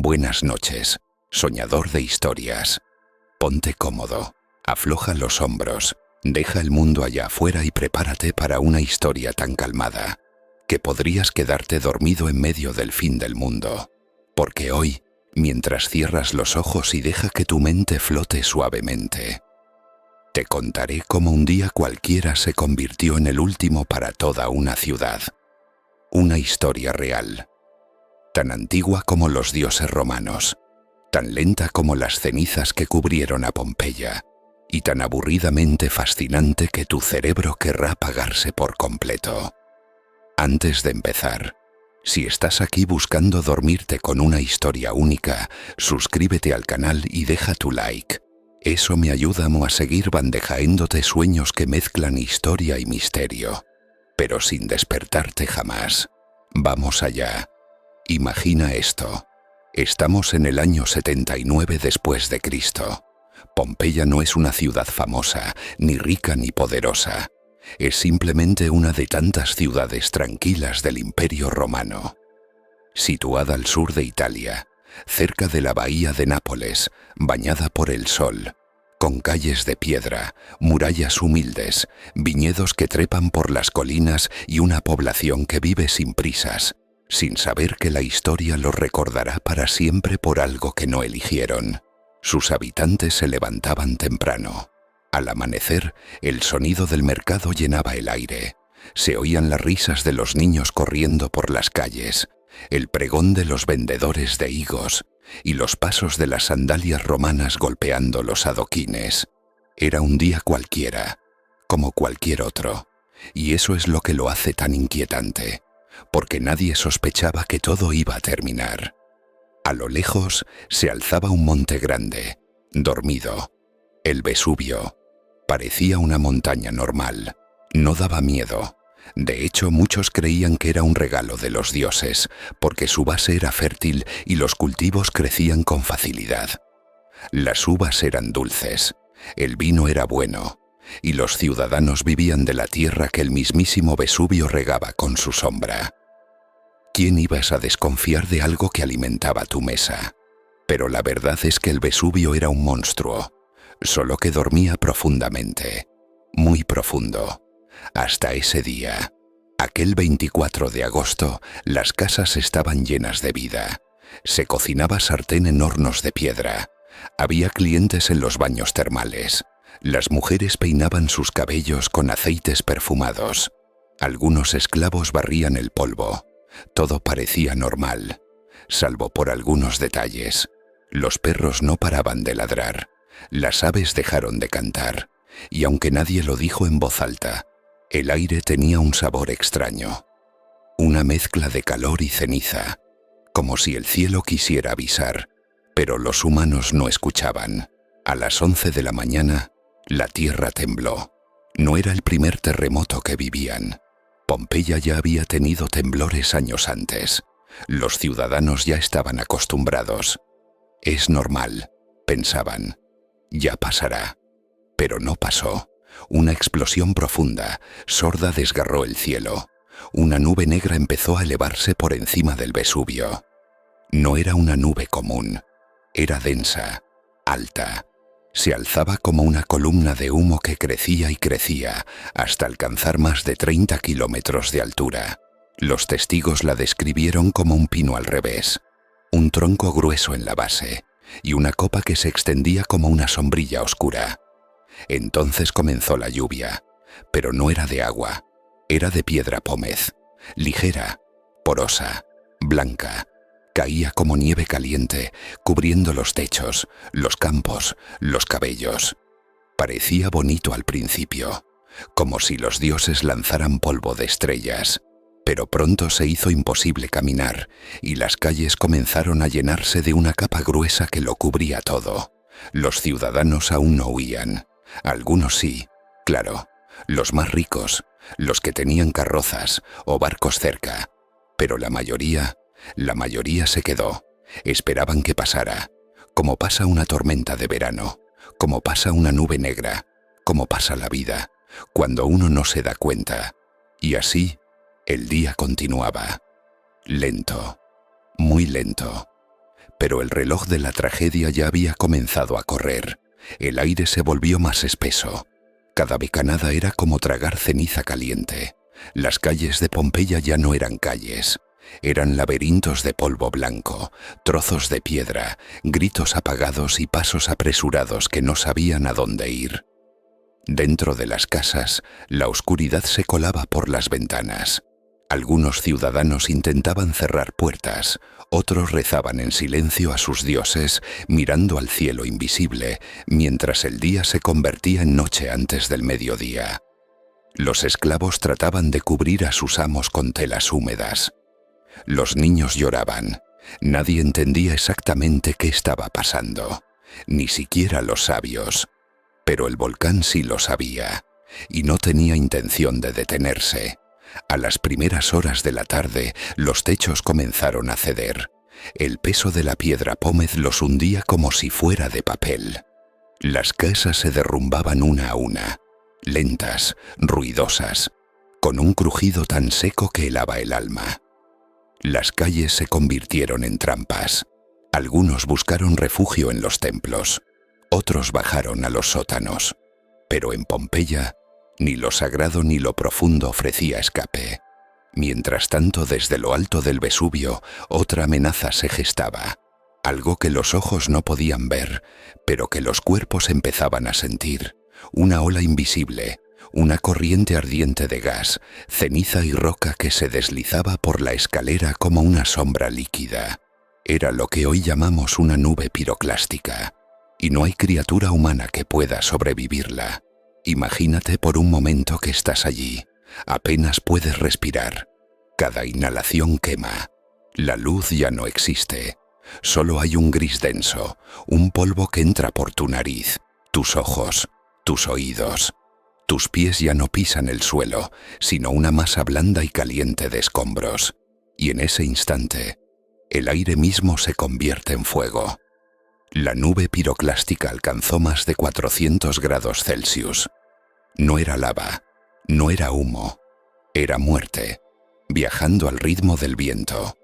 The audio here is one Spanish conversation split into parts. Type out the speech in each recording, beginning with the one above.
Buenas noches, soñador de historias. Ponte cómodo, afloja los hombros, deja el mundo allá afuera y prepárate para una historia tan calmada que podrías quedarte dormido en medio del fin del mundo. Porque hoy, mientras cierras los ojos y deja que tu mente flote suavemente, te contaré cómo un día cualquiera se convirtió en el último para toda una ciudad. Una historia real, tan antigua como los dioses romanos, tan lenta como las cenizas que cubrieron a Pompeya, y tan aburridamente fascinante que tu cerebro querrá apagarse por completo. Antes de empezar, si estás aquí buscando dormirte con una historia única, suscríbete al canal y deja tu like. Eso me ayuda a seguir bandejaéndote sueños que mezclan historia y misterio, pero sin despertarte jamás. Vamos allá. Imagina esto. Estamos en el año 79 después de Cristo. Pompeya no es una ciudad famosa, ni rica ni poderosa. Es simplemente una de tantas ciudades tranquilas del Imperio Romano. Situada al sur de Italia, cerca de la bahía de Nápoles, bañada por el sol, con calles de piedra, murallas humildes, viñedos que trepan por las colinas y una población que vive sin prisas, sin saber que la historia los recordará para siempre por algo que no eligieron. Sus habitantes se levantaban temprano. Al amanecer, el sonido del mercado llenaba el aire. Se oían las risas de los niños corriendo por las calles, el pregón de los vendedores de higos y los pasos de las sandalias romanas golpeando los adoquines. Era un día cualquiera, como cualquier otro, y eso es lo que lo hace tan inquietante, porque nadie sospechaba que todo iba a terminar. A lo lejos se alzaba un monte grande, dormido, el Vesubio. Parecía una montaña normal, no daba miedo. De hecho, muchos creían que era un regalo de los dioses, porque su base era fértil y los cultivos crecían con facilidad. Las uvas eran dulces, el vino era bueno, y los ciudadanos vivían de la tierra que el mismísimo Vesubio regaba con su sombra. ¿Quién ibas a desconfiar de algo que alimentaba tu mesa? Pero la verdad es que el Vesubio era un monstruo, solo que dormía profundamente, muy profundo. Hasta ese día, aquel 24 de agosto, las casas estaban llenas de vida. Se cocinaba sartén en hornos de piedra. Había clientes en los baños termales. Las mujeres peinaban sus cabellos con aceites perfumados. Algunos esclavos barrían el polvo. Todo parecía normal, salvo por algunos detalles. Los perros no paraban de ladrar. Las aves dejaron de cantar, y aunque nadie lo dijo en voz alta, el aire tenía un sabor extraño, una mezcla de calor y ceniza, como si el cielo quisiera avisar, pero los humanos no escuchaban. A las 11 de la mañana, la tierra tembló. No era el primer terremoto que vivían. Pompeya ya había tenido temblores años antes. Los ciudadanos ya estaban acostumbrados. Es normal, pensaban. Ya pasará. Pero no pasó. Una explosión profunda, sorda, desgarró el cielo. Una nube negra empezó a elevarse por encima del Vesubio. No era una nube común. Era densa, alta. Se alzaba como una columna de humo que crecía y crecía hasta alcanzar más de 30 kilómetros de altura. Los testigos la describieron como un pino al revés, un tronco grueso en la base y una copa que se extendía como una sombrilla oscura. Entonces comenzó la lluvia, pero no era de agua, era de piedra pómez, ligera, porosa, blanca. Caía como nieve caliente, cubriendo los techos, los campos, los cabellos. Parecía bonito al principio, como si los dioses lanzaran polvo de estrellas. Pero pronto se hizo imposible caminar y las calles comenzaron a llenarse de una capa gruesa que lo cubría todo. Los ciudadanos aún no huían. Algunos sí, claro, los más ricos, los que tenían carrozas o barcos cerca. Pero la mayoría se quedó. Esperaban que pasara, como pasa una tormenta de verano, como pasa una nube negra, como pasa la vida, cuando uno no se da cuenta. Y así, el día continuaba. Lento, muy lento. Pero el reloj de la tragedia ya había comenzado a correr. El aire se volvió más espeso. Cada becanada era como tragar ceniza caliente. Las calles de Pompeya ya no eran calles. Eran laberintos de polvo blanco, trozos de piedra, gritos apagados y pasos apresurados que no sabían a dónde ir. Dentro de las casas, la oscuridad se colaba por las ventanas. Algunos ciudadanos intentaban cerrar puertas, otros rezaban en silencio a sus dioses, mirando al cielo invisible, mientras el día se convertía en noche antes del mediodía. Los esclavos trataban de cubrir a sus amos con telas húmedas. Los niños lloraban. Nadie entendía exactamente qué estaba pasando, ni siquiera los sabios. Pero el volcán sí lo sabía, y no tenía intención de detenerse. A las primeras horas de la tarde, los techos comenzaron a ceder. El peso de la piedra pómez los hundía como si fuera de papel. Las casas se derrumbaban una a una, lentas, ruidosas, con un crujido tan seco que helaba el alma. Las calles se convirtieron en trampas. Algunos buscaron refugio en los templos, otros bajaron a los sótanos. Pero en Pompeya, ni lo sagrado ni lo profundo ofrecía escape. Mientras tanto, desde lo alto del Vesubio, otra amenaza se gestaba. Algo que los ojos no podían ver, pero que los cuerpos empezaban a sentir. Una ola invisible, una corriente ardiente de gas, ceniza y roca que se deslizaba por la escalera como una sombra líquida. Era lo que hoy llamamos una nube piroclástica, y no hay criatura humana que pueda sobrevivirla. Imagínate por un momento que estás allí. Apenas puedes respirar. Cada inhalación quema. La luz ya no existe. Solo hay un gris denso, un polvo que entra por tu nariz, tus ojos, tus oídos. Tus pies ya no pisan el suelo, sino una masa blanda y caliente de escombros. Y en ese instante, el aire mismo se convierte en fuego. La nube piroclástica alcanzó más de 400 grados Celsius. No era lava, no era humo, era muerte, viajando al ritmo del viento.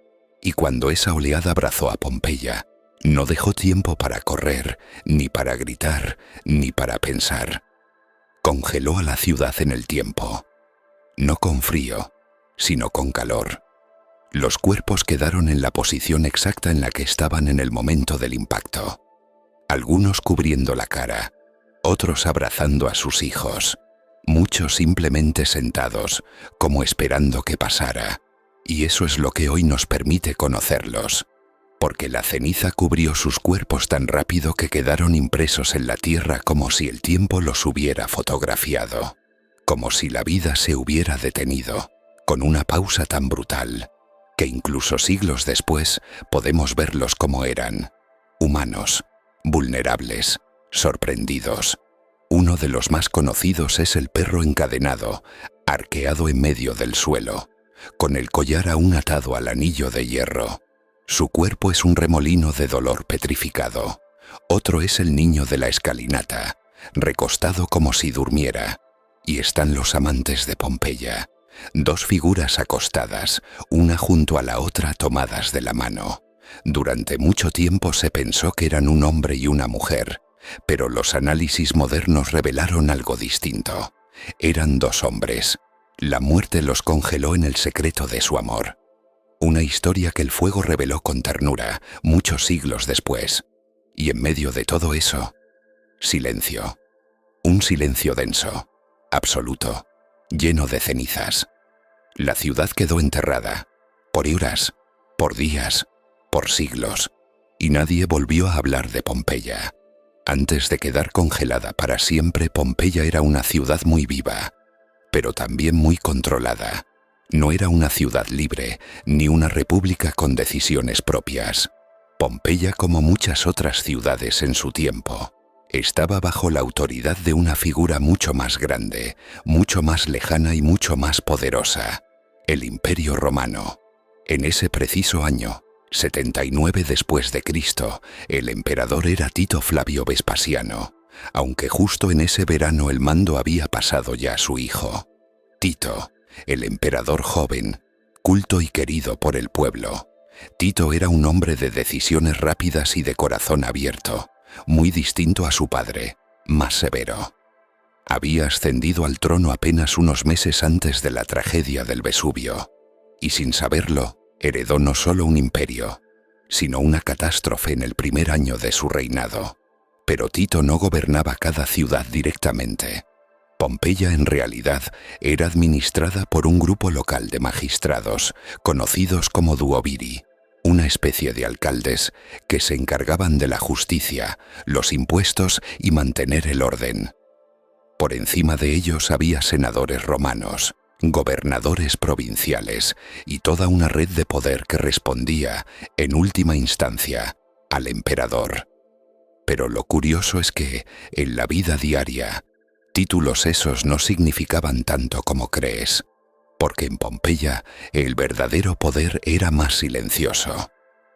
Y cuando esa oleada abrazó a Pompeya, no dejó tiempo para correr, ni para gritar, ni para pensar. Congeló a la ciudad en el tiempo, no con frío, sino con calor. Los cuerpos quedaron en la posición exacta en la que estaban en el momento del impacto. Algunos cubriendo la cara, otros abrazando a sus hijos, muchos simplemente sentados, como esperando que pasara. Y eso es lo que hoy nos permite conocerlos, porque la ceniza cubrió sus cuerpos tan rápido que quedaron impresos en la tierra como si el tiempo los hubiera fotografiado, como si la vida se hubiera detenido, con una pausa tan brutal, que incluso siglos después podemos verlos como eran, humanos, vulnerables, sorprendidos. Uno de los más conocidos es el perro encadenado, arqueado en medio del suelo, con el collar aún atado al anillo de hierro. Su cuerpo es un remolino de dolor petrificado. Otro es el niño de la escalinata, recostado como si durmiera. Y están los amantes de Pompeya, dos figuras acostadas, una junto a la otra tomadas de la mano. Durante mucho tiempo se pensó que eran un hombre y una mujer, pero los análisis modernos revelaron algo distinto. Eran dos hombres. La muerte los congeló en el secreto de su amor. Una historia que el fuego reveló con ternura muchos siglos después. Y en medio de todo eso, silencio. Un silencio denso, absoluto, lleno de cenizas. La ciudad quedó enterrada, por horas, por días, por siglos, y nadie volvió a hablar de Pompeya. Antes de quedar congelada para siempre, Pompeya era una ciudad muy viva, pero también muy controlada. No era una ciudad libre, ni una república con decisiones propias. Pompeya, como muchas otras ciudades en su tiempo, estaba bajo la autoridad de una figura mucho más grande, mucho más lejana y mucho más poderosa: el Imperio Romano. En ese preciso año, 79 después de Cristo, el emperador era Tito Flavio Vespasiano, aunque justo en ese verano el mando había pasado ya a su hijo. Tito, el emperador joven, culto y querido por el pueblo, Tito era un hombre de decisiones rápidas y de corazón abierto, muy distinto a su padre, más severo. Había ascendido al trono apenas unos meses antes de la tragedia del Vesubio, y sin saberlo, heredó no solo un imperio, sino una catástrofe en el primer año de su reinado. Pero Tito no gobernaba cada ciudad directamente. Pompeya en realidad era administrada por un grupo local de magistrados, conocidos como duoviri, una especie de alcaldes que se encargaban de la justicia, los impuestos y mantener el orden. Por encima de ellos había senadores romanos, gobernadores provinciales y toda una red de poder que respondía, en última instancia, al emperador. Pero lo curioso es que, en la vida diaria, títulos esos no significaban tanto como crees, porque en Pompeya el verdadero poder era más silencioso.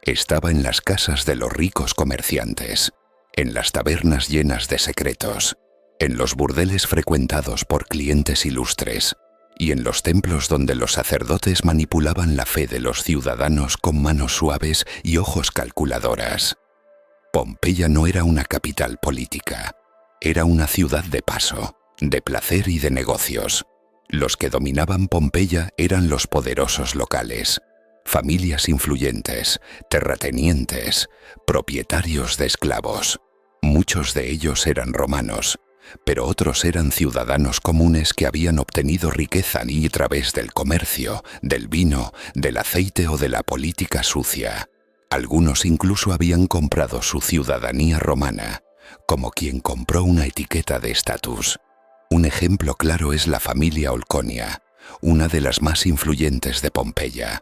Estaba en las casas de los ricos comerciantes, en las tabernas llenas de secretos, en los burdeles frecuentados por clientes ilustres y en los templos donde los sacerdotes manipulaban la fe de los ciudadanos con manos suaves y ojos calculadoras. Pompeya no era una capital política, era una ciudad de paso, de placer y de negocios. Los que dominaban Pompeya eran los poderosos locales, familias influyentes, terratenientes, propietarios de esclavos. Muchos de ellos eran romanos, pero otros eran ciudadanos comunes que habían obtenido riqueza a través del comercio, del vino, del aceite o de la política sucia. Algunos incluso habían comprado su ciudadanía romana, como quien compró una etiqueta de estatus. Un ejemplo claro es la familia Olconia, una de las más influyentes de Pompeya.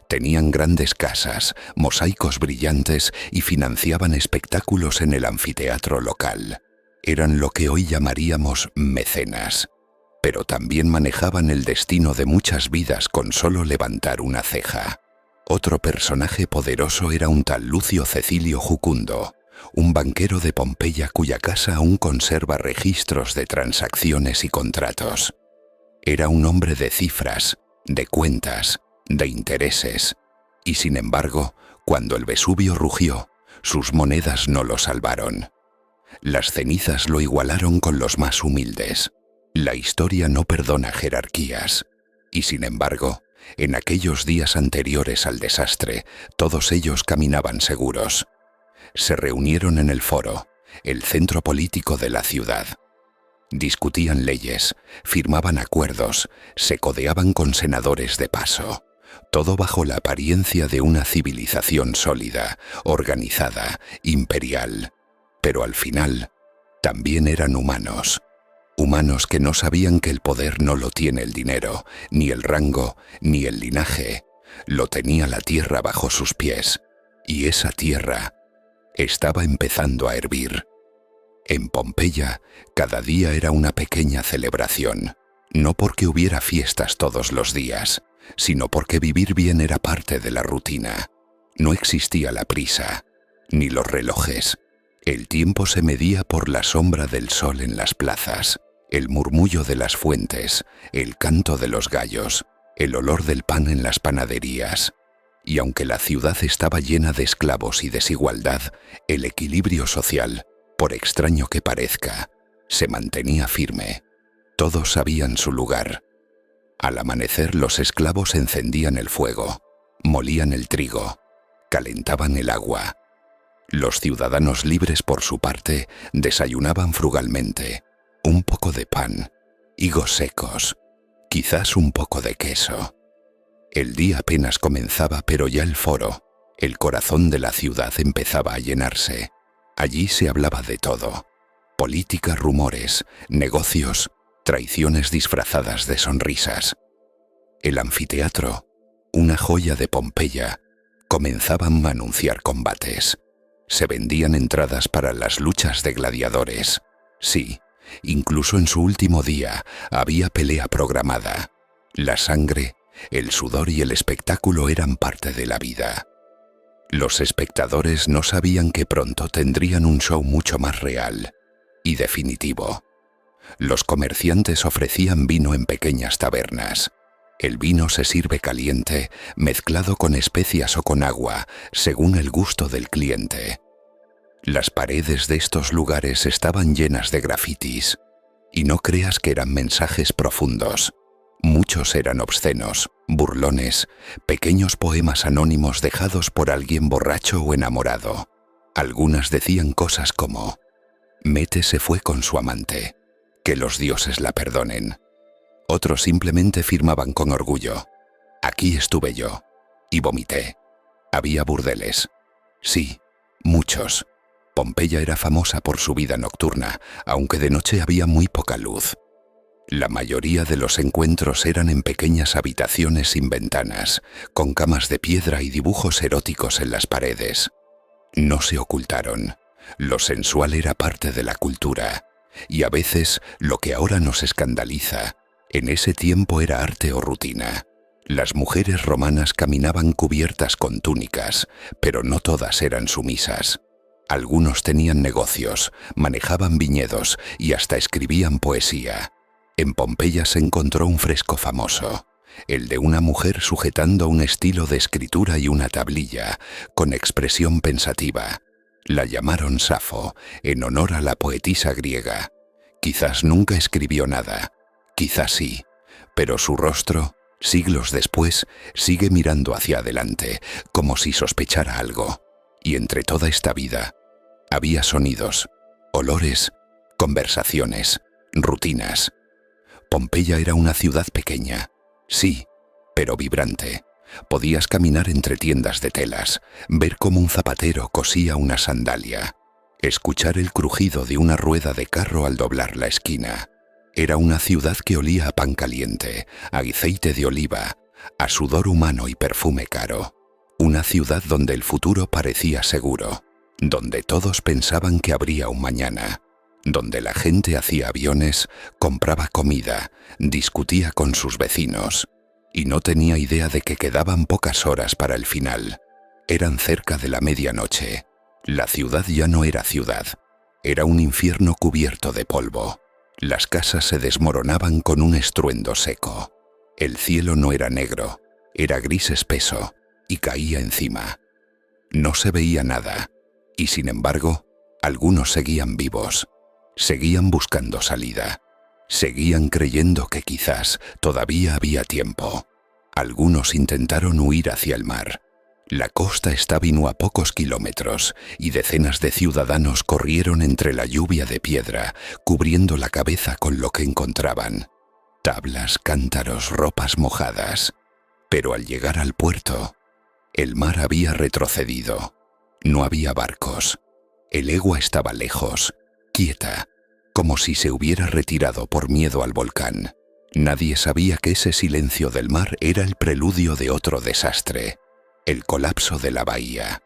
Tenían grandes casas, mosaicos brillantes y financiaban espectáculos en el anfiteatro local. Eran lo que hoy llamaríamos mecenas, pero también manejaban el destino de muchas vidas con solo levantar una ceja. Otro personaje poderoso era un tal Lucio Cecilio Jucundo, un banquero de Pompeya cuya casa aún conserva registros de transacciones y contratos. Era un hombre de cifras, de cuentas, de intereses, y sin embargo, cuando el Vesubio rugió, sus monedas no lo salvaron. Las cenizas lo igualaron con los más humildes. La historia no perdona jerarquías, y sin embargo, en aquellos días anteriores al desastre, todos ellos caminaban seguros. Se reunieron en el foro, el centro político de la ciudad. Discutían leyes, firmaban acuerdos, se codeaban con senadores de paso. Todo bajo la apariencia de una civilización sólida, organizada, imperial. Pero al final, también eran humanos. Humanos que no sabían que el poder no lo tiene el dinero, ni el rango, ni el linaje. Lo tenía la tierra bajo sus pies. Y esa tierra estaba empezando a hervir. En Pompeya, cada día era una pequeña celebración. No porque hubiera fiestas todos los días, sino porque vivir bien era parte de la rutina. No existía la prisa, ni los relojes. El tiempo se medía por la sombra del sol en las plazas, el murmullo de las fuentes, el canto de los gallos, el olor del pan en las panaderías. Y aunque la ciudad estaba llena de esclavos y desigualdad, el equilibrio social, por extraño que parezca, se mantenía firme. Todos sabían su lugar. Al amanecer los esclavos encendían el fuego, molían el trigo, calentaban el agua. Los ciudadanos libres, por su parte, desayunaban frugalmente, un poco de pan, higos secos, quizás un poco de queso. El día apenas comenzaba, pero ya el foro, el corazón de la ciudad, empezaba a llenarse. Allí se hablaba de todo: política, rumores, negocios, traiciones disfrazadas de sonrisas. El anfiteatro, una joya de Pompeya, comenzaban a anunciar combates. Se vendían entradas para las luchas de gladiadores. Sí, incluso en su último día había pelea programada. La sangre, el sudor y el espectáculo eran parte de la vida. Los espectadores no sabían que pronto tendrían un show mucho más real y definitivo. Los comerciantes ofrecían vino en pequeñas tabernas. El vino se sirve caliente, mezclado con especias o con agua, según el gusto del cliente. Las paredes de estos lugares estaban llenas de grafitis. Y no creas que eran mensajes profundos. Muchos eran obscenos, burlones, pequeños poemas anónimos dejados por alguien borracho o enamorado. Algunas decían cosas como: Mete se fue con su amante, que los dioses la perdonen. Otros simplemente firmaban con orgullo: Aquí estuve yo, y vomité. Había burdeles. Sí, muchos. Pompeya era famosa por su vida nocturna, aunque de noche había muy poca luz. La mayoría de los encuentros eran en pequeñas habitaciones sin ventanas, con camas de piedra y dibujos eróticos en las paredes. No se ocultaron. Lo sensual era parte de la cultura, y a veces lo que ahora nos escandaliza, en ese tiempo era arte o rutina. Las mujeres romanas caminaban cubiertas con túnicas, pero no todas eran sumisas. Algunos tenían negocios, manejaban viñedos y hasta escribían poesía. En Pompeya se encontró un fresco famoso, el de una mujer sujetando un estilo de escritura y una tablilla, con expresión pensativa. La llamaron Safo, en honor a la poetisa griega. Quizás nunca escribió nada, quizás sí, pero su rostro, siglos después, sigue mirando hacia adelante, como si sospechara algo. Y entre toda esta vida, había sonidos, olores, conversaciones, rutinas. Pompeya era una ciudad pequeña, sí, pero vibrante. Podías caminar entre tiendas de telas, ver cómo un zapatero cosía una sandalia, escuchar el crujido de una rueda de carro al doblar la esquina. Era una ciudad que olía a pan caliente, a aceite de oliva, a sudor humano y perfume caro. Una ciudad donde el futuro parecía seguro, donde todos pensaban que habría un mañana, donde la gente hacía aviones, compraba comida, discutía con sus vecinos y no tenía idea de que quedaban pocas horas para el final. Eran cerca de la medianoche. La ciudad ya no era ciudad, era un infierno cubierto de polvo. Las casas se desmoronaban con un estruendo seco. El cielo no era negro, era gris espeso y caía encima. No se veía nada, y sin embargo, algunos seguían vivos. Seguían buscando salida. Seguían creyendo que quizás todavía había tiempo. Algunos intentaron huir hacia el mar. La costa estaba a pocos kilómetros y decenas de ciudadanos corrieron entre la lluvia de piedra, cubriendo la cabeza con lo que encontraban. Tablas, cántaros, ropas mojadas. Pero al llegar al puerto, el mar había retrocedido. No había barcos. El Egua estaba lejos, quieta, como si se hubiera retirado por miedo al volcán. Nadie sabía que ese silencio del mar era el preludio de otro desastre, el colapso de la bahía.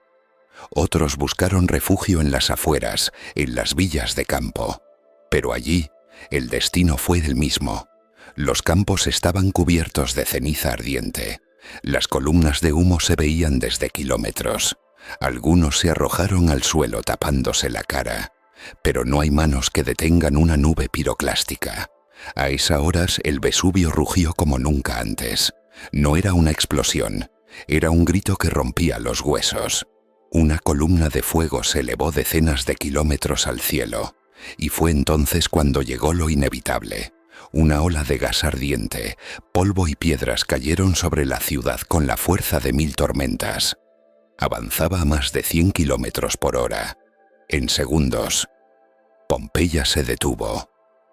Otros buscaron refugio en las afueras, en las villas de campo. Pero allí, el destino fue el mismo. Los campos estaban cubiertos de ceniza ardiente. Las columnas de humo se veían desde kilómetros. Algunos se arrojaron al suelo tapándose la cara. Pero no hay manos que detengan una nube piroclástica. A esas horas el Vesubio rugió como nunca antes. No era una explosión, era un grito que rompía los huesos. Una columna de fuego se elevó decenas de kilómetros al cielo, y fue entonces cuando llegó lo inevitable. Una ola de gas ardiente, polvo y piedras cayeron sobre la ciudad con la fuerza de 1000 tormentas. Avanzaba a más de 100 kilómetros por hora. En segundos, Pompeya se detuvo.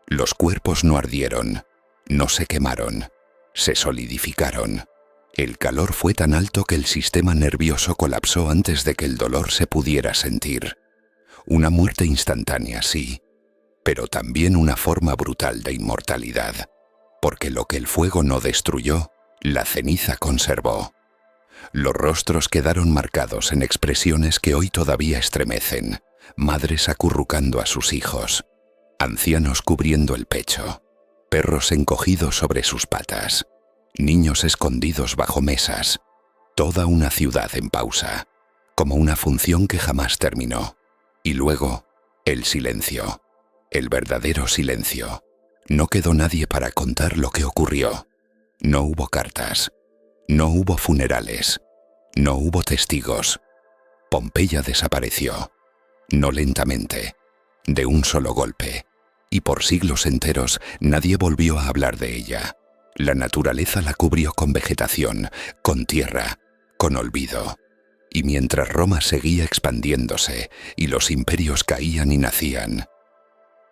Los cuerpos no ardieron, no se quemaron, se solidificaron. El calor fue tan alto que el sistema nervioso colapsó antes de que el dolor se pudiera sentir. Una muerte instantánea, sí, pero también una forma brutal de inmortalidad, porque lo que el fuego no destruyó, la ceniza conservó. Los rostros quedaron marcados en expresiones que hoy todavía estremecen. Madres acurrucando a sus hijos, ancianos cubriendo el pecho, perros encogidos sobre sus patas, niños escondidos bajo mesas, toda una ciudad en pausa, como una función que jamás terminó. Y luego, el silencio, el verdadero silencio. No quedó nadie para contar lo que ocurrió. No hubo cartas. No hubo funerales. No hubo testigos. Pompeya desapareció. No lentamente, de un solo golpe. Y por siglos enteros nadie volvió a hablar de ella. La naturaleza la cubrió con vegetación, con tierra, con olvido. Y mientras Roma seguía expandiéndose y los imperios caían y nacían,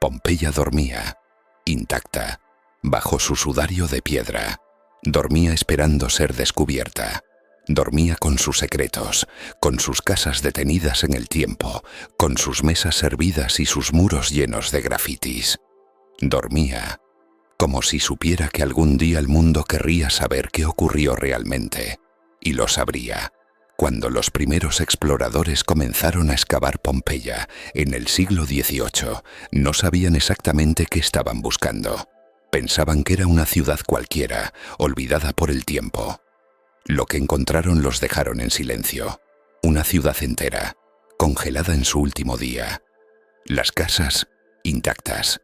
Pompeya dormía, intacta, bajo su sudario de piedra. Dormía esperando ser descubierta. Dormía con sus secretos, con sus casas detenidas en el tiempo, con sus mesas servidas y sus muros llenos de grafitis. Dormía, como si supiera que algún día el mundo querría saber qué ocurrió realmente, y lo sabría. Cuando los primeros exploradores comenzaron a excavar Pompeya en el siglo XVIII, no sabían exactamente qué estaban buscando. Pensaban que era una ciudad cualquiera, olvidada por el tiempo. Lo que encontraron los dejaron en silencio. Una ciudad entera, congelada en su último día. Las casas, intactas.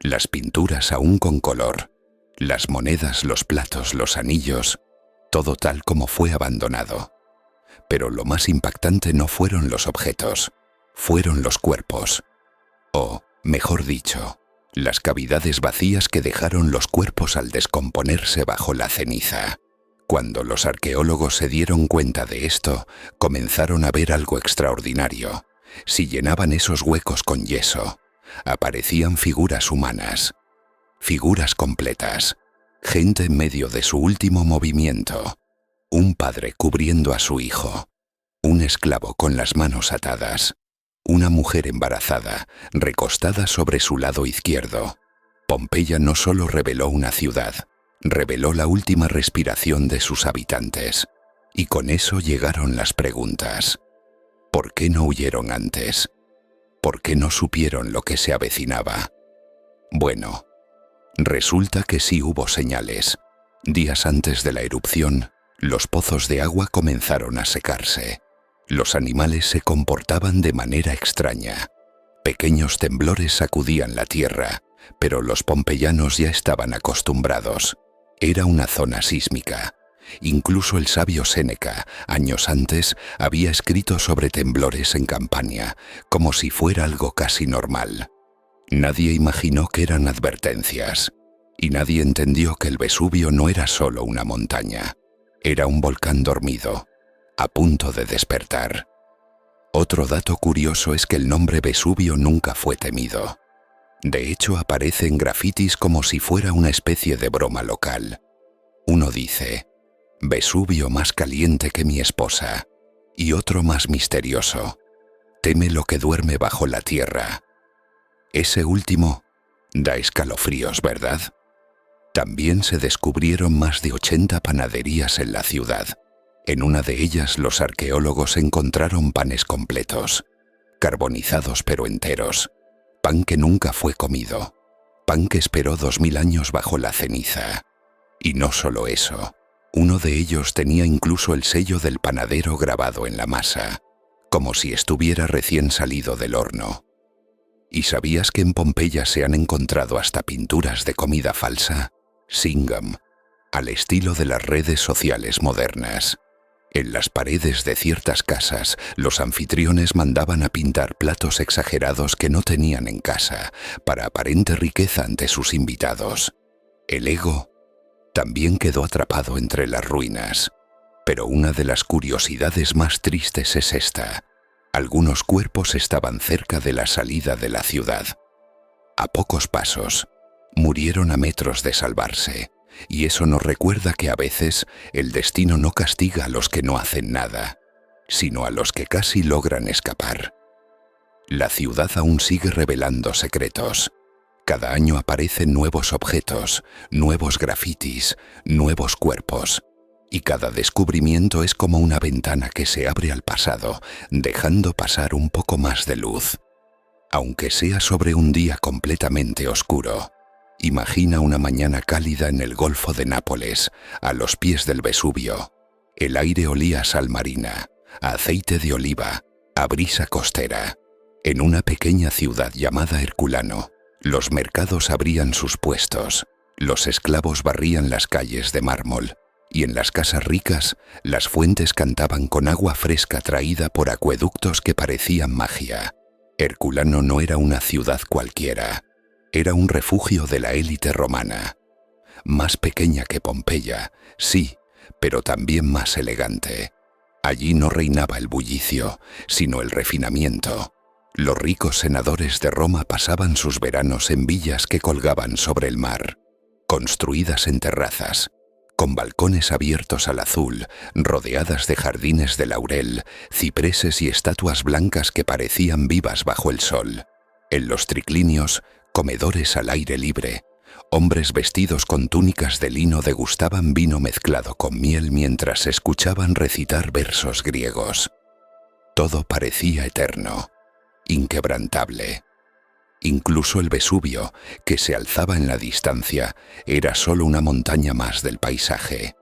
Las pinturas aún con color. Las monedas, los platos, los anillos, todo tal como fue abandonado. Pero lo más impactante no fueron los objetos, fueron los cuerpos. O, mejor dicho, las cavidades vacías que dejaron los cuerpos al descomponerse bajo la ceniza. Cuando los arqueólogos se dieron cuenta de esto, comenzaron a ver algo extraordinario. Si llenaban esos huecos con yeso, aparecían figuras humanas, figuras completas, gente en medio de su último movimiento. Un padre cubriendo a su hijo, un esclavo con las manos atadas, una mujer embarazada, recostada sobre su lado izquierdo. Pompeya no solo reveló una ciudad, reveló la última respiración de sus habitantes. Y con eso llegaron las preguntas. ¿Por qué no huyeron antes? ¿Por qué no supieron lo que se avecinaba? Bueno, resulta que sí hubo señales. Días antes de la erupción, los pozos de agua comenzaron a secarse. Los animales se comportaban de manera extraña. Pequeños temblores sacudían la tierra, pero los pompeyanos ya estaban acostumbrados. Era una zona sísmica. Incluso el sabio Séneca, años antes, había escrito sobre temblores en Campania, como si fuera algo casi normal. Nadie imaginó que eran advertencias, y nadie entendió que el Vesubio no era solo una montaña. Era un volcán dormido, a punto de despertar. Otro dato curioso es que el nombre Vesubio nunca fue temido. De hecho, aparece en grafitis como si fuera una especie de broma local. Uno dice, Vesubio más caliente que mi esposa, y otro más misterioso, teme lo que duerme bajo la tierra. Ese último da escalofríos, ¿verdad? También se descubrieron más de 80 panaderías en la ciudad. En una de ellas los arqueólogos encontraron panes completos, carbonizados pero enteros, pan que nunca fue comido, pan que esperó 2000 años bajo la ceniza. Y no solo eso, uno de ellos tenía incluso el sello del panadero grabado en la masa, como si estuviera recién salido del horno. ¿Y sabías que en Pompeya se han encontrado hasta pinturas de comida falsa? Singam, al estilo de las redes sociales modernas. En las paredes de ciertas casas, los anfitriones mandaban a pintar platos exagerados que no tenían en casa, para aparente riqueza ante sus invitados. El ego también quedó atrapado entre las ruinas. Pero una de las curiosidades más tristes es esta. Algunos cuerpos estaban cerca de la salida de la ciudad. A pocos pasos, murieron a metros de salvarse. Y eso nos recuerda que a veces el destino no castiga a los que no hacen nada, sino a los que casi logran escapar. La ciudad aún sigue revelando secretos. Cada año aparecen nuevos objetos, nuevos grafitis, nuevos cuerpos. Y cada descubrimiento es como una ventana que se abre al pasado, dejando pasar un poco más de luz. Aunque sea sobre un día completamente oscuro. Imagina una mañana cálida en el Golfo de Nápoles, a los pies del Vesubio. El aire olía a sal marina, a aceite de oliva, a brisa costera. En una pequeña ciudad llamada Herculano, los mercados abrían sus puestos, Los esclavos barrían las calles de mármol, y en las casas ricas las fuentes cantaban con agua fresca traída por acueductos que parecían magia. Herculano no era una ciudad cualquiera, era un refugio de la élite romana. Más pequeña que Pompeya, sí, pero también más elegante. Allí no reinaba el bullicio, sino el refinamiento. Los ricos senadores de Roma pasaban sus veranos en villas que colgaban sobre el mar, construidas en terrazas, con balcones abiertos al azul, rodeadas de jardines de laurel, cipreses y estatuas blancas que parecían vivas bajo el sol. En los triclinios, comedores al aire libre, hombres vestidos con túnicas de lino degustaban vino mezclado con miel mientras escuchaban recitar versos griegos. Todo parecía eterno, inquebrantable. Incluso el Vesubio, que se alzaba en la distancia, era solo una montaña más del paisaje.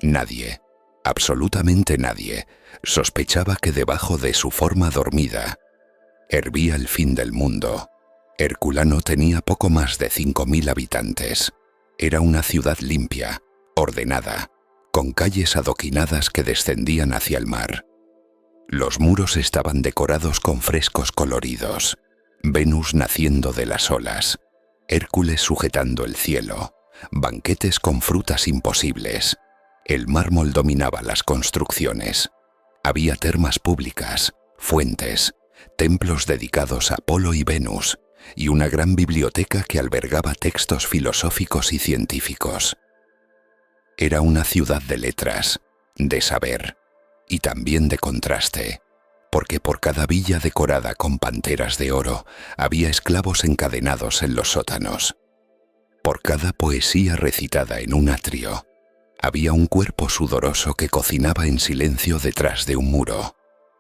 Nadie, absolutamente nadie, sospechaba que debajo de su forma dormida hervía el fin del mundo. Herculano tenía poco más de 5.000 habitantes. Era una ciudad limpia, ordenada, con calles adoquinadas que descendían hacia el mar. Los muros estaban decorados con frescos coloridos. Venus naciendo de las olas, Hércules sujetando el cielo, banquetes con frutas imposibles. El mármol dominaba las construcciones. Había termas públicas, fuentes, templos dedicados a Apolo y Venus, y una gran biblioteca que albergaba textos filosóficos y científicos. Era una ciudad de letras, de saber, y también de contraste, porque por cada villa decorada con panteras de oro había esclavos encadenados en los sótanos. Por cada poesía recitada en un atrio, había un cuerpo sudoroso que cocinaba en silencio detrás de un muro.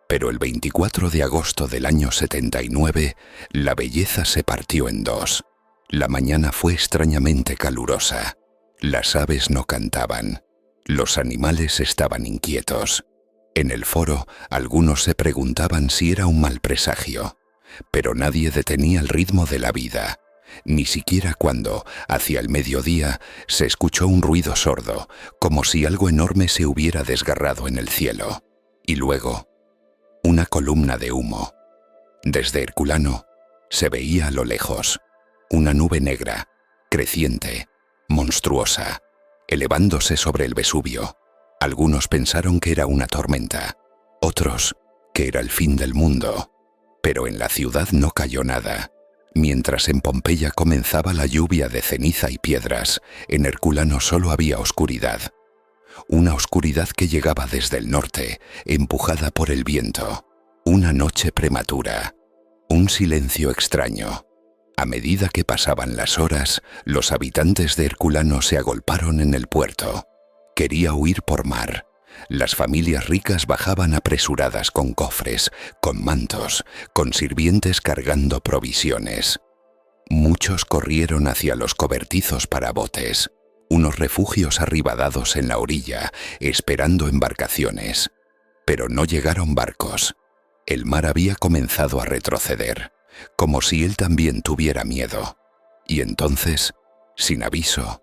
Pero el 24 de agosto del año 79, la belleza se partió en dos. La mañana fue extrañamente calurosa. Las aves no cantaban. Los animales estaban inquietos. En el foro, algunos se preguntaban si era un mal presagio, pero nadie detenía el ritmo de la vida, ni siquiera cuando, hacia el mediodía, se escuchó un ruido sordo, como si algo enorme se hubiera desgarrado en el cielo. Y luego, una columna de humo. Desde Herculano, se veía a lo lejos, una nube negra, creciente, monstruosa, elevándose sobre el Vesubio. Algunos pensaron que era una tormenta, otros que era el fin del mundo. Pero en la ciudad no cayó nada. Mientras en Pompeya comenzaba la lluvia de ceniza y piedras, en Herculano solo había oscuridad. Una oscuridad que llegaba desde el norte, empujada por el viento. Una noche prematura. Un silencio extraño. A medida que pasaban las horas, los habitantes de Herculano se agolparon en el puerto. Quería huir por mar. Las familias ricas bajaban apresuradas con cofres, con mantos, con sirvientes cargando provisiones. Muchos corrieron hacia los cobertizos para botes, unos refugios arribadados en la orilla, esperando embarcaciones. Pero no llegaron barcos. El mar había comenzado a retroceder, como si él también tuviera miedo. Y entonces, sin aviso,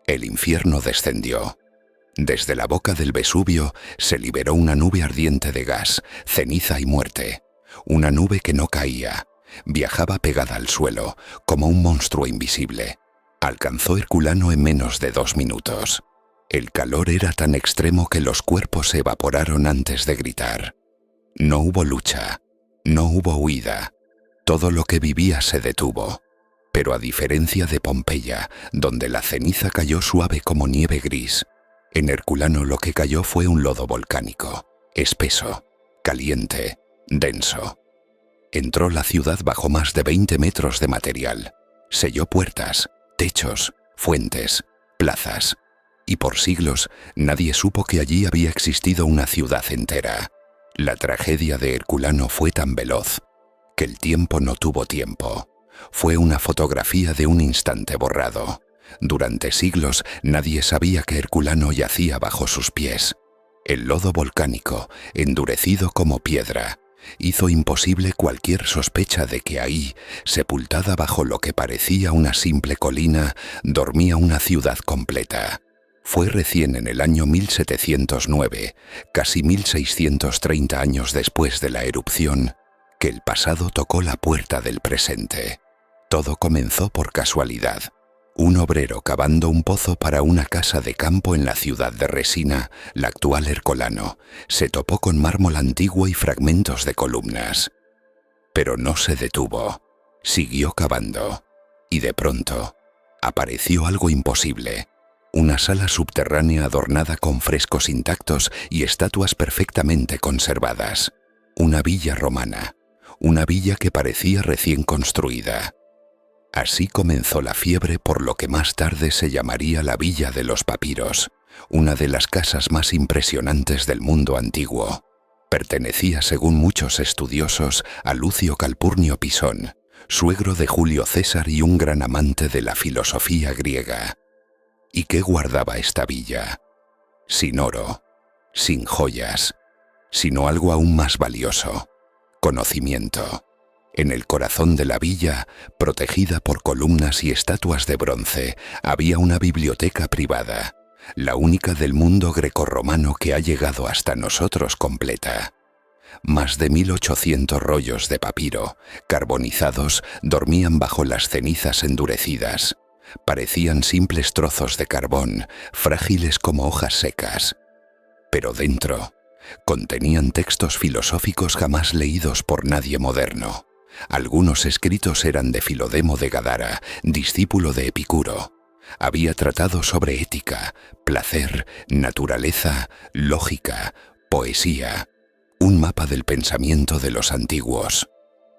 el infierno descendió. Desde la boca del Vesubio se liberó una nube ardiente de gas, ceniza y muerte. Una nube que no caía, viajaba pegada al suelo, como un monstruo invisible. Alcanzó Herculano en menos de 2 minutos. El calor era tan extremo que los cuerpos se evaporaron antes de gritar. No hubo lucha, no hubo huida. Todo lo que vivía se detuvo. Pero a diferencia de Pompeya, donde la ceniza cayó suave como nieve gris, en Herculano lo que cayó fue un lodo volcánico, espeso, caliente, denso. Entró la ciudad bajo más de 20 metros de material. Selló puertas, techos, fuentes, plazas. Y por siglos nadie supo que allí había existido una ciudad entera. La tragedia de Herculano fue tan veloz que el tiempo no tuvo tiempo. Fue una fotografía de un instante borrado. Durante siglos nadie sabía que Herculano yacía bajo sus pies. El lodo volcánico, endurecido como piedra, hizo imposible cualquier sospecha de que ahí, sepultada bajo lo que parecía una simple colina, dormía una ciudad completa. Fue recién en el año 1709, casi 1630 años después de la erupción, que el pasado tocó la puerta del presente. Todo comenzó por casualidad. Un obrero cavando un pozo para una casa de campo en la ciudad de Resina, la actual Ercolano, se topó con mármol antiguo y fragmentos de columnas. Pero no se detuvo. Siguió cavando. Y de pronto, apareció algo imposible. Una sala subterránea adornada con frescos intactos y estatuas perfectamente conservadas. Una villa romana. Una villa que parecía recién construida. Así comenzó la fiebre por lo que más tarde se llamaría la Villa de los Papiros, una de las casas más impresionantes del mundo antiguo. Pertenecía, según muchos estudiosos, a Lucio Calpurnio Pisón, suegro de Julio César y un gran amante de la filosofía griega. ¿Y qué guardaba esta villa? Sin oro, sin joyas, sino algo aún más valioso: conocimiento. En el corazón de la villa, protegida por columnas y estatuas de bronce, había una biblioteca privada, la única del mundo grecorromano que ha llegado hasta nosotros completa. Más de 1800 rollos de papiro, carbonizados, dormían bajo las cenizas endurecidas. Parecían simples trozos de carbón, frágiles como hojas secas. Pero dentro, contenían textos filosóficos jamás leídos por nadie moderno. Algunos escritos eran de Filodemo de Gadara, discípulo de Epicuro. Había tratado sobre ética, placer, naturaleza, lógica, poesía. Un mapa del pensamiento de los antiguos.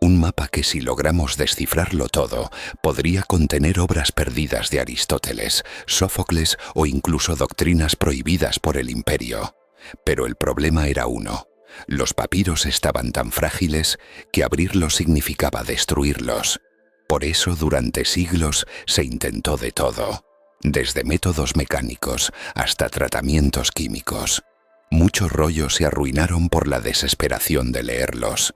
Un mapa que, si logramos descifrarlo todo, podría contener obras perdidas de Aristóteles, Sófocles o incluso doctrinas prohibidas por el imperio. Pero el problema era uno: los papiros estaban tan frágiles que abrirlos significaba destruirlos. Por eso durante siglos se intentó de todo, desde métodos mecánicos hasta tratamientos químicos. Muchos rollos se arruinaron por la desesperación de leerlos.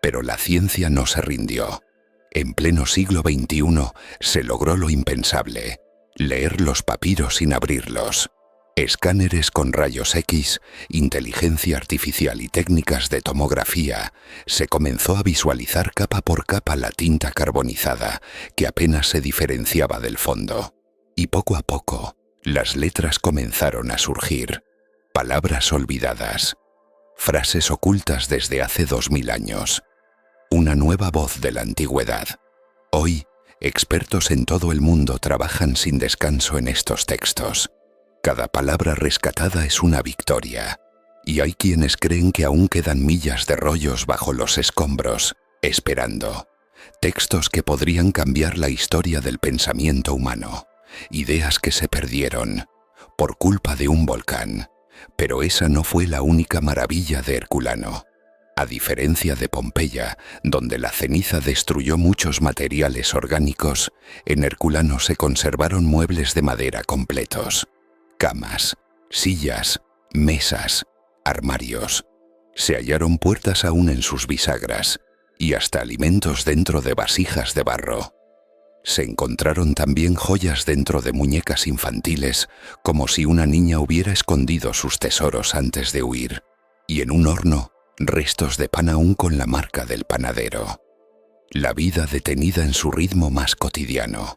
Pero la ciencia no se rindió. En pleno siglo XXI se logró lo impensable: leer los papiros sin abrirlos. Escáneres con rayos X, inteligencia artificial y técnicas de tomografía, se comenzó a visualizar capa por capa la tinta carbonizada, que apenas se diferenciaba del fondo. Y poco a poco, las letras comenzaron a surgir. Palabras olvidadas. Frases ocultas desde hace 2000 años. Una nueva voz de la antigüedad. Hoy, expertos en todo el mundo trabajan sin descanso en estos textos. Cada palabra rescatada es una victoria, y hay quienes creen que aún quedan millas de rollos bajo los escombros, esperando. Textos que podrían cambiar la historia del pensamiento humano, ideas que se perdieron por culpa de un volcán. Pero esa no fue la única maravilla de Herculano. A diferencia de Pompeya, donde la ceniza destruyó muchos materiales orgánicos, en Herculano se conservaron muebles de madera completos. Camas, sillas, mesas, armarios. Se hallaron puertas aún en sus bisagras, y hasta alimentos dentro de vasijas de barro. Se encontraron también joyas dentro de muñecas infantiles, como si una niña hubiera escondido sus tesoros antes de huir. Y en un horno, restos de pan aún con la marca del panadero. La vida detenida en su ritmo más cotidiano.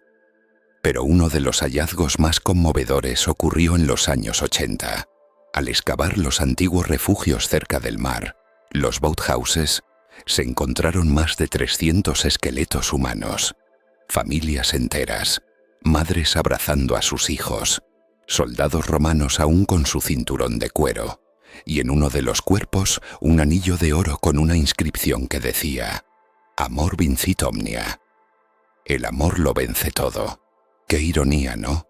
Pero uno de los hallazgos más conmovedores ocurrió en los años 80. Al excavar los antiguos refugios cerca del mar, los boathouses, se encontraron más de 300 esqueletos humanos. Familias enteras, madres abrazando a sus hijos, soldados romanos aún con su cinturón de cuero, y en uno de los cuerpos un anillo de oro con una inscripción que decía: Amor vincit omnia. El amor lo vence todo. Qué ironía, ¿no?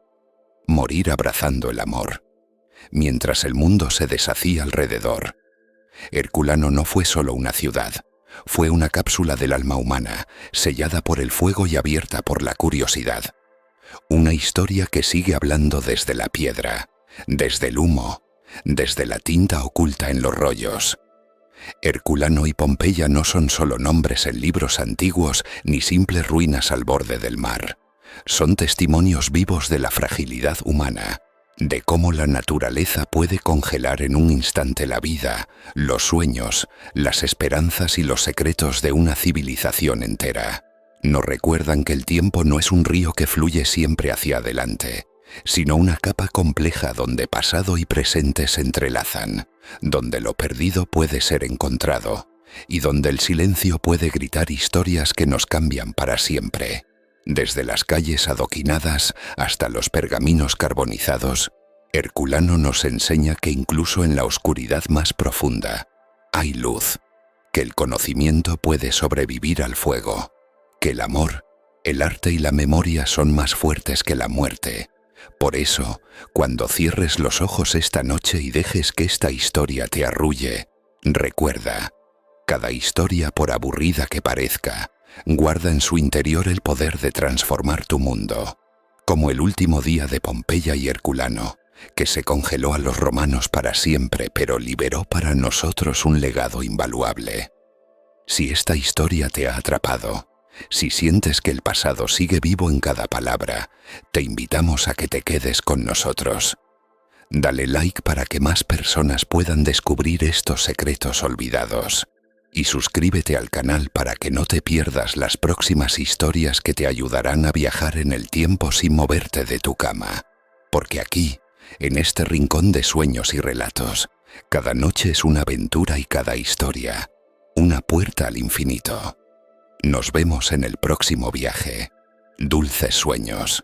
Morir abrazando el amor, mientras el mundo se deshacía alrededor. Herculano no fue solo una ciudad, fue una cápsula del alma humana, sellada por el fuego y abierta por la curiosidad. Una historia que sigue hablando desde la piedra, desde el humo, desde la tinta oculta en los rollos. Herculano y Pompeya no son solo nombres en libros antiguos ni simples ruinas al borde del mar. Son testimonios vivos de la fragilidad humana, de cómo la naturaleza puede congelar en un instante la vida, los sueños, las esperanzas y los secretos de una civilización entera. Nos recuerdan que el tiempo no es un río que fluye siempre hacia adelante, sino una capa compleja donde pasado y presente se entrelazan, donde lo perdido puede ser encontrado y donde el silencio puede gritar historias que nos cambian para siempre. Desde las calles adoquinadas hasta los pergaminos carbonizados, Herculano nos enseña que incluso en la oscuridad más profunda hay luz, que el conocimiento puede sobrevivir al fuego, que el amor, el arte y la memoria son más fuertes que la muerte. Por eso, cuando cierres los ojos esta noche y dejes que esta historia te arrulle, recuerda, cada historia, por aburrida que parezca, guarda en su interior el poder de transformar tu mundo, como el último día de Pompeya y Herculano, que se congeló a los romanos para siempre, pero liberó para nosotros un legado invaluable. Si esta historia te ha atrapado, si sientes que el pasado sigue vivo en cada palabra, te invitamos a que te quedes con nosotros. Dale like para que más personas puedan descubrir estos secretos olvidados. Y suscríbete al canal para que no te pierdas las próximas historias que te ayudarán a viajar en el tiempo sin moverte de tu cama. Porque aquí, en este rincón de sueños y relatos, cada noche es una aventura y cada historia, una puerta al infinito. Nos vemos en el próximo viaje. Dulces sueños.